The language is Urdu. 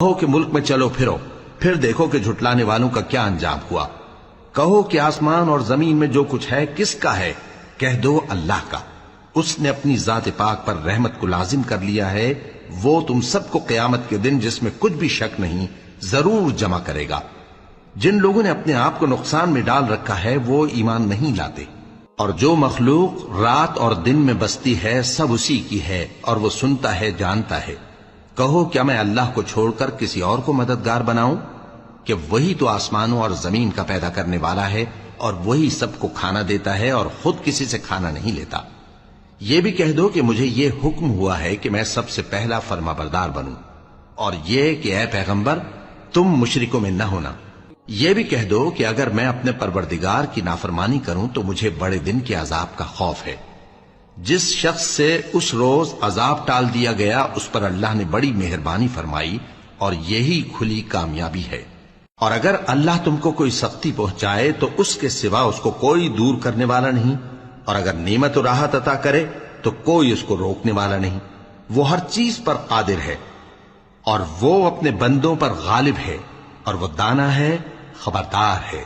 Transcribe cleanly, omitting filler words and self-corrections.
کہو کہ ملک میں چلو پھرو، پھر دیکھو کہ جھٹلانے والوں کا کیا انجام ہوا۔ کہو کہ آسمان اور زمین میں جو کچھ ہے کس کا ہے؟ کہہ دو اللہ کا۔ اس نے اپنی ذات پاک پر رحمت کو لازم کر لیا ہے، وہ تم سب کو قیامت کے دن جس میں کچھ بھی شک نہیں ضرور جمع کرے گا۔ جن لوگوں نے اپنے آپ کو نقصان میں ڈال رکھا ہے وہ ایمان نہیں لاتے، اور جو مخلوق رات اور دن میں بستی ہے سب اسی کی ہے، اور وہ سنتا ہے جانتا ہے۔ کہو کیا میں اللہ کو چھوڑ کر کسی اور کو مددگار بناؤں؟ کہ وہی تو آسمانوں اور زمین کا پیدا کرنے والا ہے، اور وہی سب کو کھانا دیتا ہے اور خود کسی سے کھانا نہیں لیتا۔ یہ بھی کہہ دو کہ مجھے یہ حکم ہوا ہے کہ میں سب سے پہلا فرما بردار بنوں، اور یہ کہ اے پیغمبر تم مشرکوں میں نہ ہونا۔ یہ بھی کہہ دو کہ اگر میں اپنے پروردگار کی نافرمانی کروں تو مجھے بڑے دن کے عذاب کا خوف ہے۔ جس شخص سے اس روز عذاب ٹال دیا گیا اس پر اللہ نے بڑی مہربانی فرمائی، اور یہی کھلی کامیابی ہے۔ اور اگر اللہ تم کو کوئی سختی پہنچائے تو اس کے سوا اس کو کوئی دور کرنے والا نہیں، اور اگر نعمت و راحت عطا کرے تو کوئی اس کو روکنے والا نہیں۔ وہ ہر چیز پر قادر ہے، اور وہ اپنے بندوں پر غالب ہے، اور وہ دانا ہے، خبردار ہے۔